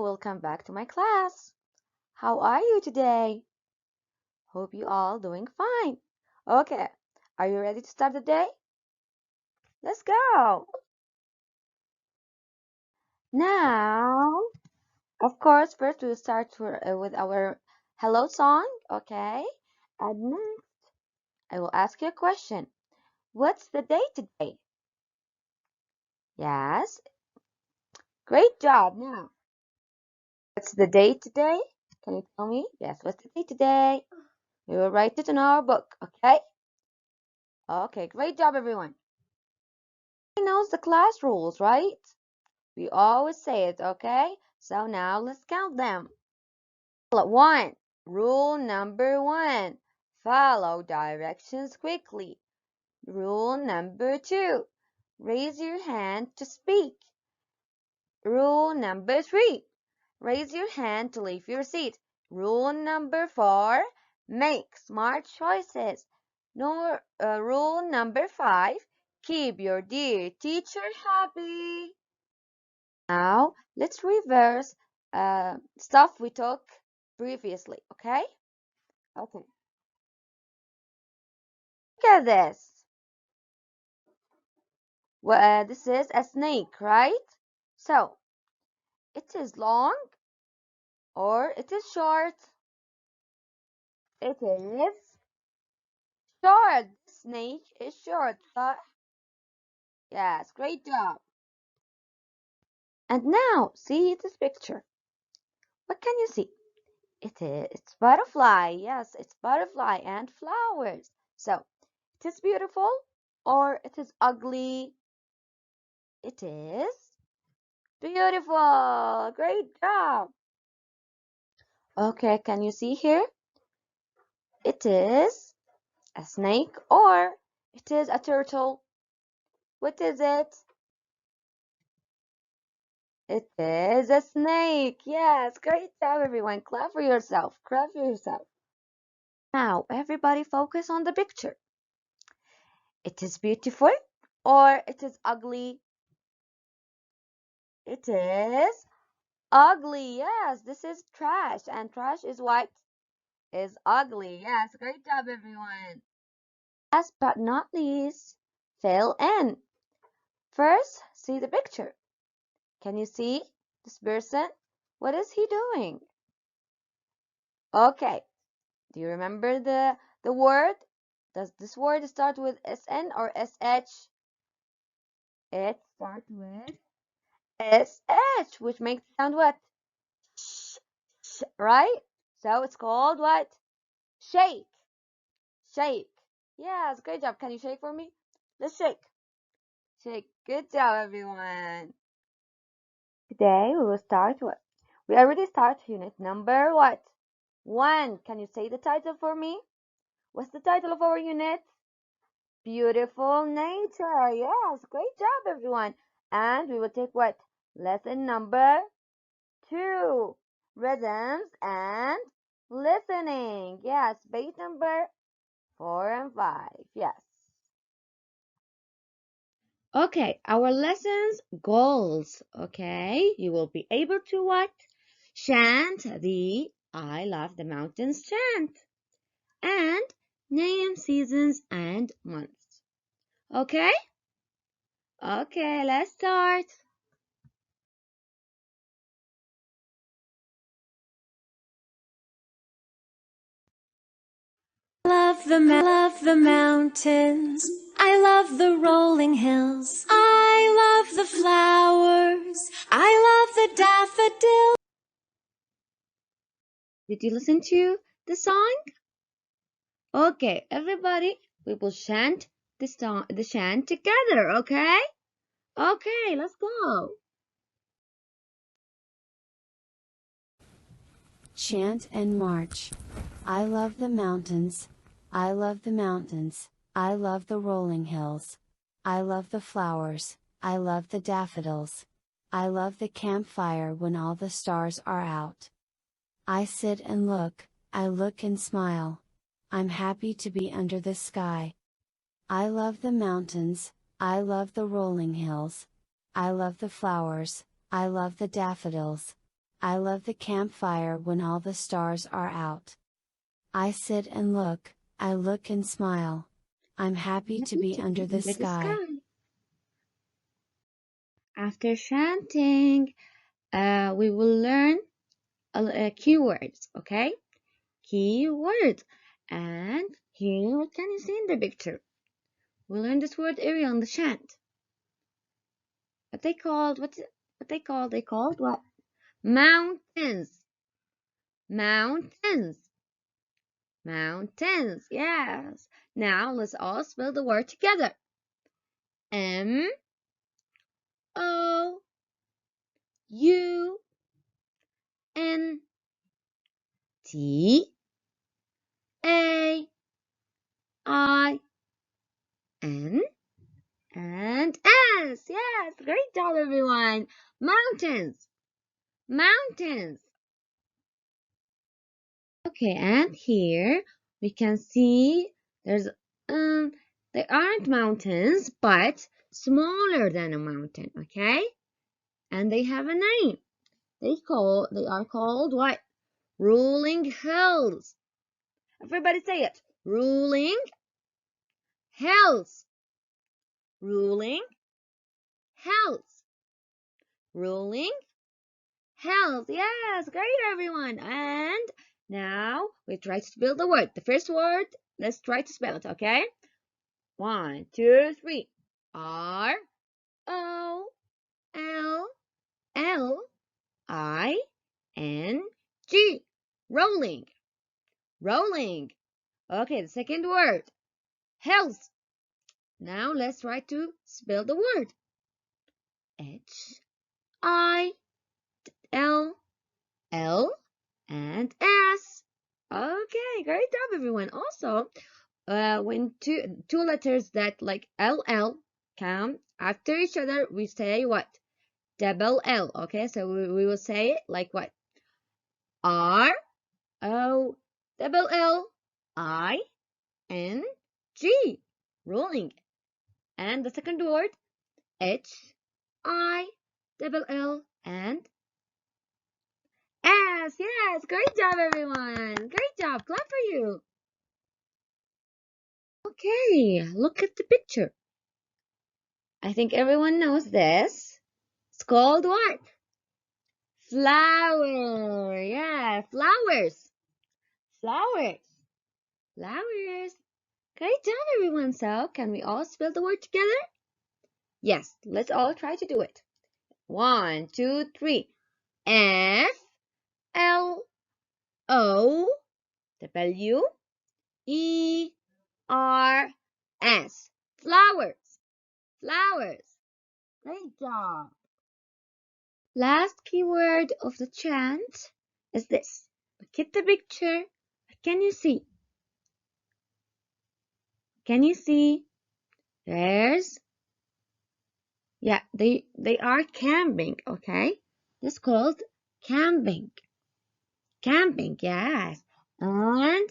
welcome back to my class. How are you today? Hope you all doing fine. Okay, are you ready to start the day? Let's go. Now, of course, first we'll start with our hello song, okay? And next, I will ask you a question. What's the day today? Yes, great job. Now, what's the day today? Can you tell me? Yes, what's the day today? We will write it in our book, okay? Okay, great job, everyone. Knows the class rules, right? We always say it, okay? So now let's count them. One, rule number one, follow directions quickly. Rule number two, raise your hand to speak. Rule number three, raise your hand to leave your seat. Rule number four, make smart choices. Rule number five, keep your dear teacher happy. Now, let's reverse stuff we took previously, okay? Okay. Look at this. Well, this is a snake, right? So, it is long or it is short? It is short. Snake is short. Yes, great job. And now, see this picture. What can you see? It's butterfly. Yes, it's butterfly and flowers. So, it is beautiful or it is ugly? It is beautiful. Great job. Okay, can you see here? It is a snake or it is a turtle. What is it? It is a snake. Yes, great job, everyone. Clap for yourself. Clap for yourself. Now, everybody focus on the picture. It is beautiful or it is ugly? It is ugly. Yes, this is trash. And trash is what? Is ugly. Yes, great job, everyone. Last but not least, fill in. First, see the picture. Can you see this person? What is he doing? Okay. Do you remember the word? Does this word start with SN or SH? It starts with SH, which makes it sound what? Sh, sh, right? So it's called what? Shake. Shake. Yes, great job. Can you shake for me? Let's shake. Shake. Good job, everyone. Today we will start what? We already start unit number what? 1. Can you say the title for me? What's the title of our unit? Beautiful nature. Yes, great job, everyone. And we will take what? Lesson number 2. Rhythms and listening. Yes, page number 4 and 5. Yes. Okay, our lessons goals. Okay, you will be able to what? Chant the I Love the Mountains chant and name seasons and months. Okay? Okay, let's start. Love the mountains. I love the rolling hills. I love the flowers. I love the daffodils. Did you listen to the song? Okay, everybody, we will chant the chant together, okay? Okay, let's go. Chant and march. I love the mountains. I love the mountains. I love the rolling hills. I love the flowers. I love the daffodils. I love the campfire when all the stars are out. I sit and look, I look and smile. I'm happy to be under the sky. I love the mountains, I love the rolling hills. I love the flowers, I love the daffodils. I love the campfire when all the stars are out. I sit and look, I look and smile. I'm happy to be under the sky. After chanting, we will learn keywords, okay? Keywords. And here, what can you see in the picture? We'll learn this word area on the chant. What they called? What they called? They called what? Mountains. Mountains. Mountains. Yes. Now let's all spell the word together. M O U N T A I N and S. Yes, great job, everyone. Mountains. Mountains. Okay, and here we can see there's they aren't mountains, but smaller than a mountain, okay? And they have a name. They are called what? Rolling hills. Everybody say it. Rolling hills. Rolling hills. Rolling hills. Yes, great, everyone. And now we try to spell the word. The first word, let's try to spell it, okay? 1, 2, 3. R O L L I N G. Rolling. Rolling. Okay, the second word. Hills. Now let's try to spell the word. H-I-L-L and S. Okay, great job, everyone. Also, when two letters that like LL come after each other, we say what? Double L. Okay, so we will say it like what? R O double L I N G. Rolling. And the second word, H-I-L-L and S. Yes, great job, everyone. Great job. Clap for you. Okay, look at the picture. I think everyone knows this. It's called what? Flower. Yeah, flowers. Flowers. Flowers. Great job, everyone. So, can we all spell the word together? Yes, let's all try to do it. 1, 2, 3. F-L-O-W-E-R-S. Flowers. Flowers. Great job. Last keyword of the chant is this. Look at the picture. What can you see? Can you see? There's, yeah, they are camping, okay? It's called camping. Camping, yes. And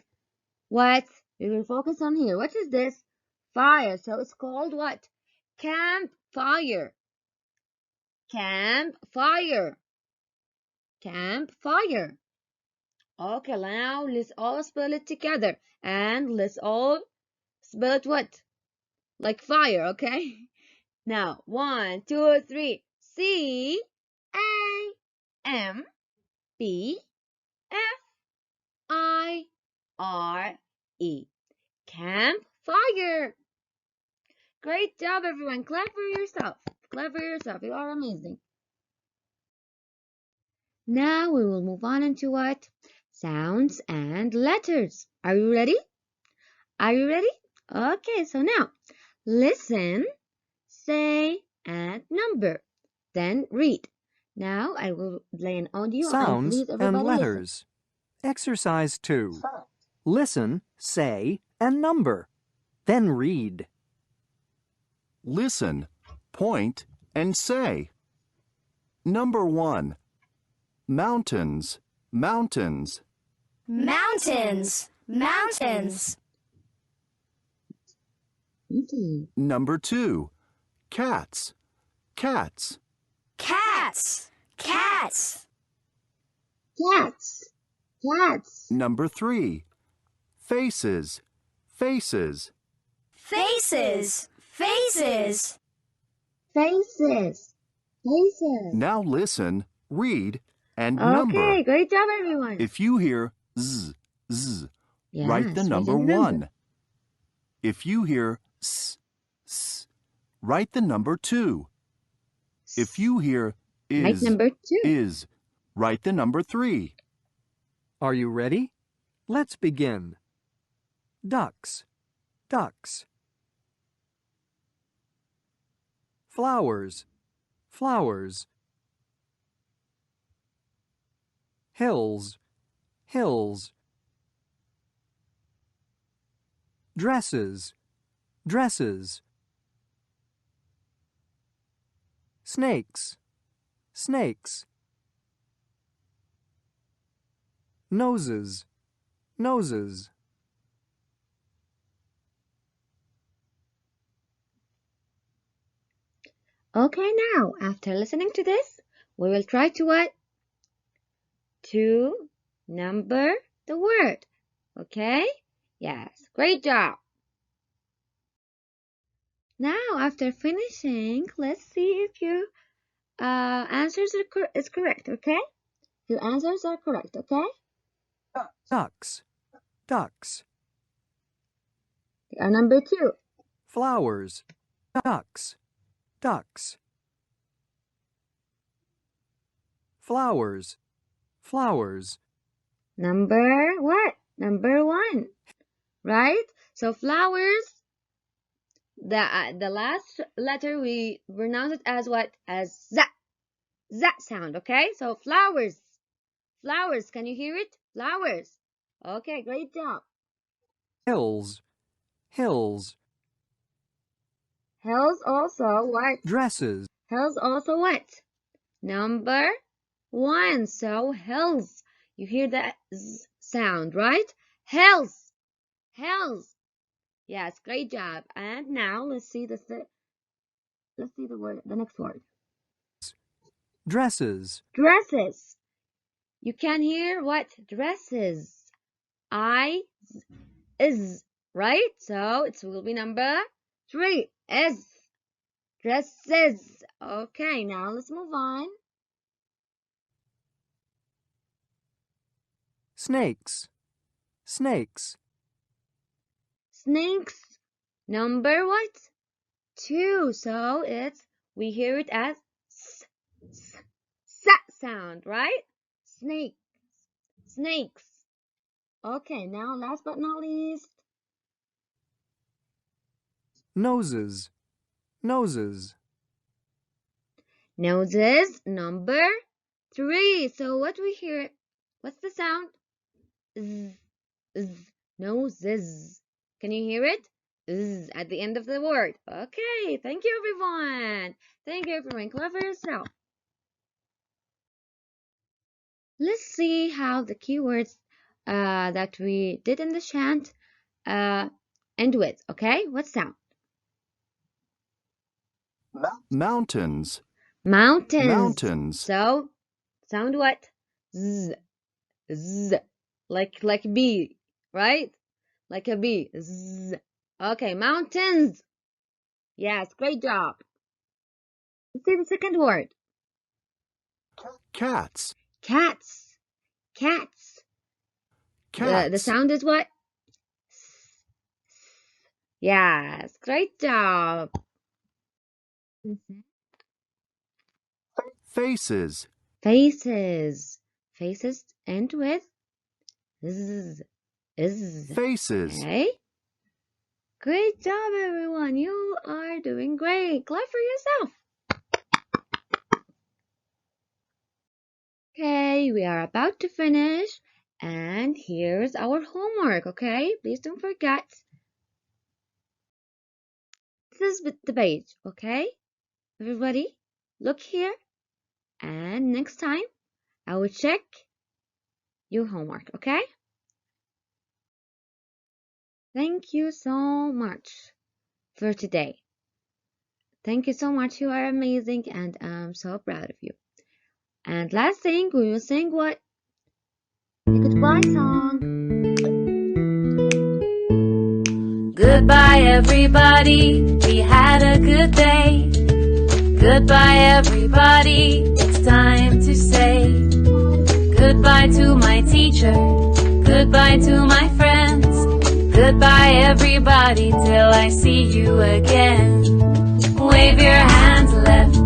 what we will focus on here. What is this? Fire. So it's called what? Campfire. Campfire. Campfire. Okay, now let's all spell it together. And let's all spell it what? Like fire, okay? Now, 1, 2, 3. C-A-M-P-F-I-R-E. Campfire. Great job, everyone. Clap for yourself. Clap for yourself. You are amazing. Now we will move on into what? Sounds and letters. Are you ready? Are you ready? Okay, so now listen, say, and number. Then read. Now I will play an audio and Sounds please everybody and letters. Exercise 2. Listen, say, and number. Then read. Listen, point, and say. Number 1. Mountains, mountains. Mountains, mountains. listen. Number 2. Cats, cats. Cats, cats. Cats. Cats. Number 3. Faces, faces. Faces. Faces. Faces. Faces. Now listen, read, and Okay, number. great job, everyone. If you hear z, z, Yes, write the number write the 1. If you hear s, s, write the number 2. If you hear Write number 2. is, write the number 3. Are you ready? Let's begin. Ducks, ducks. Flowers, flowers. Hills, hills. Dresses, dresses. Snakes, snakes. Noses, noses. Okay, now, after listening to this, we will try to what? To number the word. Okay? Yes, great job. Now, after finishing, let's see if your answers is correct, okay? Your answers are correct, okay? Ducks, ducks. Number 2. Flowers, ducks, ducks. Flowers, flowers. Number what? Number 1. Right? So flowers, the last letter we pronounce it as what? As z. Z sound, okay? So flowers. Flowers, can you hear it? Flowers. Okay, great job. Hills, hills. Hills also what? Dresses, Hills also what? Number 1. So hills. You hear that z sound, right? Hills. Hills. Yes, great job. And now let's see the word, the next word. dresses. Dresses. You can hear what? Dresses. Is, right? So it will be number 3. Is. Dresses. Okay, now let's move on. Snakes, snakes. Snakes. Number what? 2. So we hear it as s sound, right? Snakes. Snakes. Okay, now last but not least. Noses, noses. Noses. Number 3. So what we hear? What's the sound? Z, z, noses. Can you hear it? Z at the end of the word. Okay, thank you everyone. Thank you everyone. Clever yourself. Let's see how the keywords that we did in the chant end with. Okay, what sound? Mountains, Mountains. mountains. So sound what? Z, z, like bee, right? Like a bee. Z. Okay, mountains. Yes, great job. Let's see the second word. Cats, Cats. Cats. cats. The sound is what? Yes, great job. Faces, Faces. Faces end with z. Is. faces. Okay. Great job, everyone. You are doing great. Clap for yourself. Okay, we are about to finish. And here's our homework, okay? Please don't forget. This is the page, okay? Everybody, look here. And next time, I will check your homework, okay? Thank you so much for today. Thank you so much. You are amazing and I'm so proud of you. And last thing, we will sing what? goodbye song. Goodbye everybody, we had a good day. Goodbye everybody, it's time to say goodbye to my teacher, goodbye to my friends. Goodbye everybody till I see you again. Wave your hands left,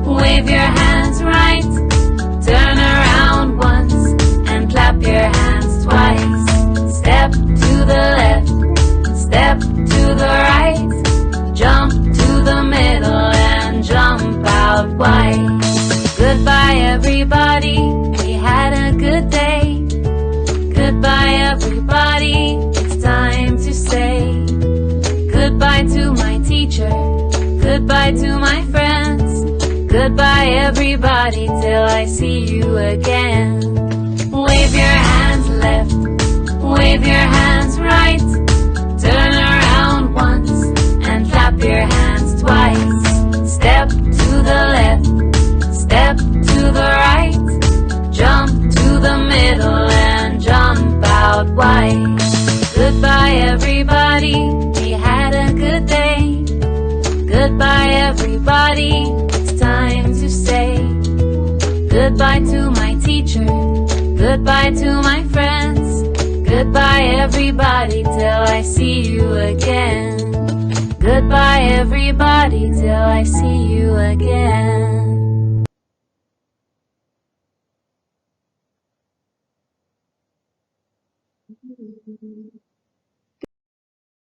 wave your hands right. Turn around once and clap your hands twice. Step to the left, step to the right. Jump to the middle and jump out wide. Goodbye everybody, we had a good day. Goodbye everybody, it's time to say goodbye to my teacher, goodbye to my friends. Goodbye everybody till I see you again. Wave your hands left, wave your hands right. Turn around once and clap your hands twice. Step to the left, step to the right. Jump to the middle and jump out wide. Goodbye everybody, we had a good day. Goodbye everybody, it's time to say goodbye to my teacher, goodbye to my friends. Goodbye everybody till I see you again. Goodbye everybody till I see you again.